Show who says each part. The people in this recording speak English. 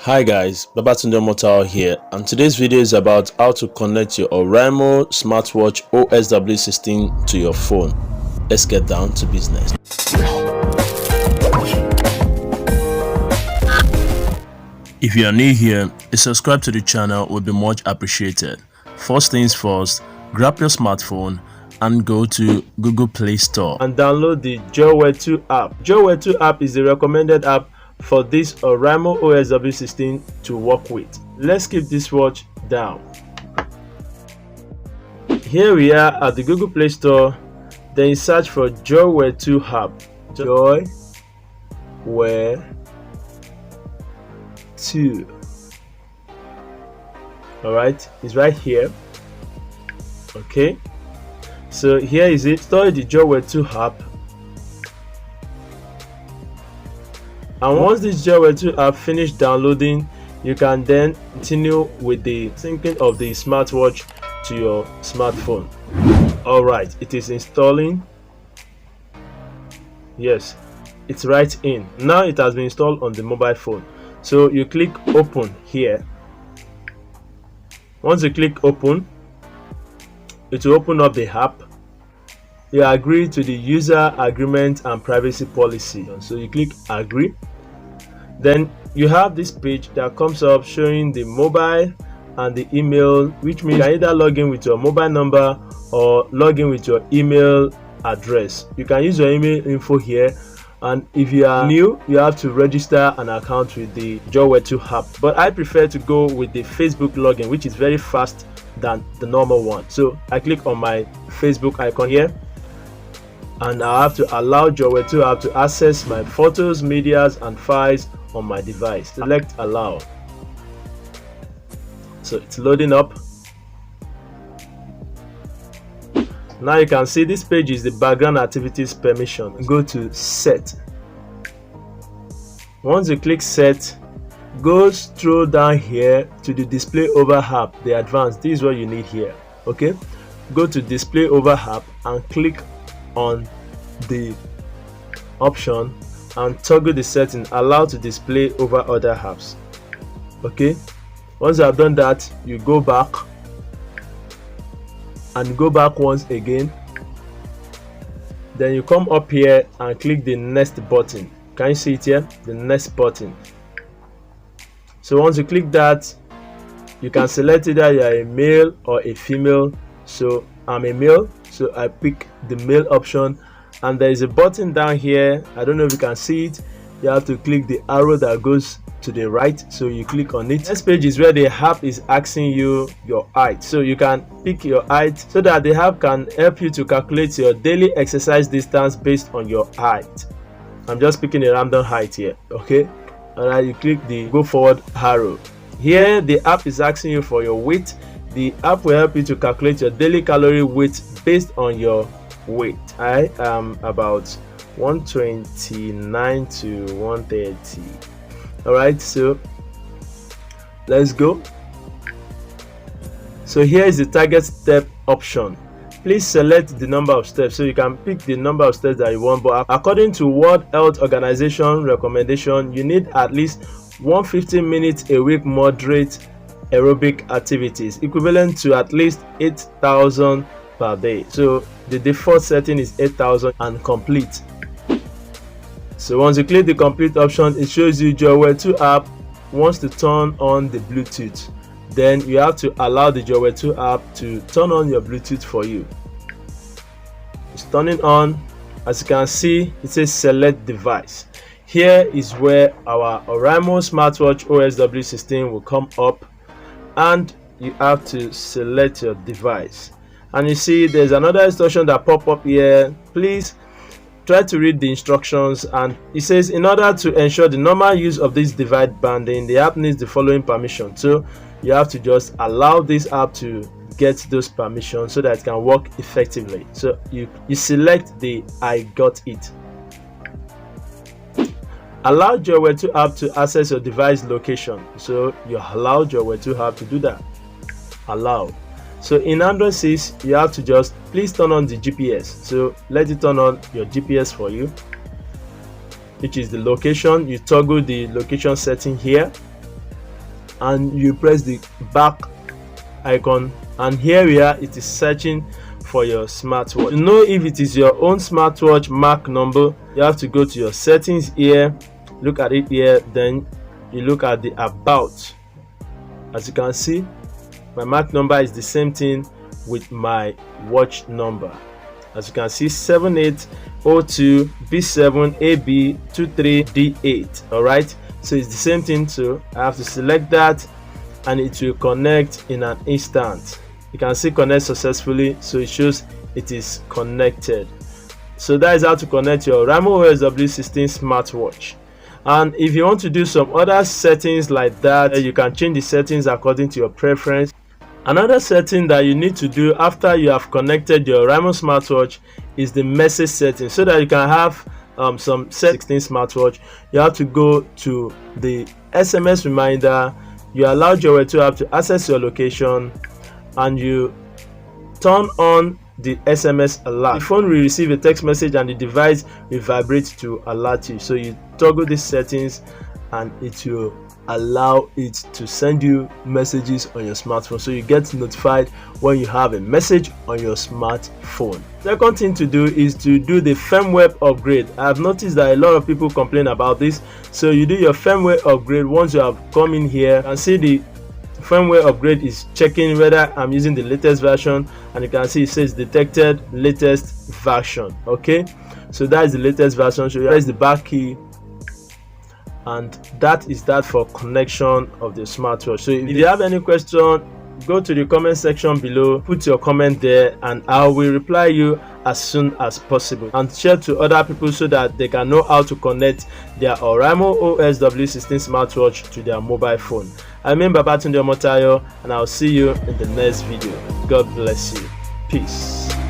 Speaker 1: Hi guys, Babatunde Motal here, and today's video is about how to connect your Oraimo smartwatch OSW system to your phone. Let's get down to business. If you are new here, a subscribe to the channel would be much appreciated. First things first, grab your smartphone and go to Google Play Store and download the JoyWear 2 app. JoyWear 2 app is the recommended app for this Oraimo OSW system to work with. Let's keep this watch down. Here we are at the Google Play Store. Then you search for JoyWear 2 app. JoyWear 2. Alright, it's right here. Okay, so here is it. Install the JoyWear 2 app. And once this JoyWear 2 app finished downloading, you can then continue with the syncing of the smartwatch to your smartphone. Alright, it is installing. Yes, it's right in. Now it has been installed on the mobile phone. So you click open here. Once you click open, it will open up the app. You agree to the user agreement and privacy policy, so you click agree. Then you have this page that comes up showing the mobile and the email, which means you can either log in with your mobile number or log in with your email address. You can use your email info here, and if you are new, you have to register an account with the JoyWear 2 app. But I prefer to go with the Facebook login, which is very fast than the normal one. So I click on my Facebook icon here, and I have to allow JoyWear 2 app to access my photos, medias, and files on my device. Select allow. So it's loading up. Now you can see this page is the background activities permission. Go to set. Once you click set, go scroll down here to the display over app, the advanced. This is what you need here. Okay, go to display over app and click on the option and toggle the setting allow to display over other apps. Okay, once you have done that, you go back and go back once again. Then you come up here and click the next button. Can you see it here? The next button. So once you click that, you can select either you are a male or a female. So I'm a male, so I pick the male option, and there is a button down here. I don't know if you can see it. You have to click the arrow that goes to the right, so you click on it. This page is where the app is asking you your height, so you can pick your height so that the app can help you to calculate your daily exercise distance based on your height. I'm just picking a random height here. Okay, and then you click the go forward arrow. Here the app is asking you for your weight. The app will help you to calculate your daily calorie weight based on your weight. I am about 129 to 130. Alright, so let's go. So here is the target step option. Please select the number of steps, so you can pick the number of steps that you want, but according to World Health Organization recommendation, you need at least 150 minutes a week moderate aerobic activities, equivalent to at least 8,000 per day. So the default setting is 8,000 and complete. So once you click the complete option, it shows you JoyWear 2 app wants to turn on the Bluetooth. Then you have to allow the JoyWear 2 app to turn on your Bluetooth for you. It's turning on. As you can see, it says select device. Here is where our Oraimo smartwatch OSW system will come up, and you have to select your device. And you see there's another instruction that pop up here. Please try to read the instructions, and it says in order to ensure the normal use of this device banding, the app needs the following permission. So you have to just allow this app to get those permissions so that it can work effectively. So you select the I got it. Allow JoyWear 2 app to access your device location. So you allow JoyWear 2 app to do that. Allow. So in Android 6, you have to just please turn on the GPS. So let it turn on your GPS for you. which is the location. You toggle the location setting here. and you press the back icon, and here we are, it is searching for your smartwatch. To know if it is your own smartwatch mark number, you have to go to your settings here, look at it here, then you look at the about. As you can see, my mark number is the same thing with my watch number. As you can see, 7802 B7 AB 23 D8. all right, so it's the same thing. So I have to select that and it will connect in an instant. You can see connect successfully, so it shows it is connected. So that is how to connect your Oraimo OSW 16 smartwatch. And if you want to do some other settings like that, you can change the settings according to your preference. Another setting that you need to do after you have connected your Oraimo smartwatch is the message setting. So that you can have some 16 smartwatch, you have to go to the SMS reminder. You allow JoyWear to have to access your location, and you turn on the SMS alert. The phone will receive a text message and the device will vibrate to alert you. So you toggle these settings and it will allow it to send you messages on your smartphone, so you get notified when you have a message on your smartphone. Second thing to do is to do the firmware upgrade. I have noticed that a lot of people complain about this, so you do your firmware upgrade. Once you have come in here and see the firmware upgrade is checking whether I'm using the latest version, and you can see it says detected latest version. Okay, so that is the latest version. So you press the back key, and that is that for connection of the smartwatch. So if you have any question, go to the comment section below, put your comment there, and I will reply you as soon as possible, and share to other people so that they can know how to connect their Oraimo OSW 16 smartwatch to their mobile phone. I'm Babatunde Omotayo, and I'll see you in the next video. God bless you. Peace.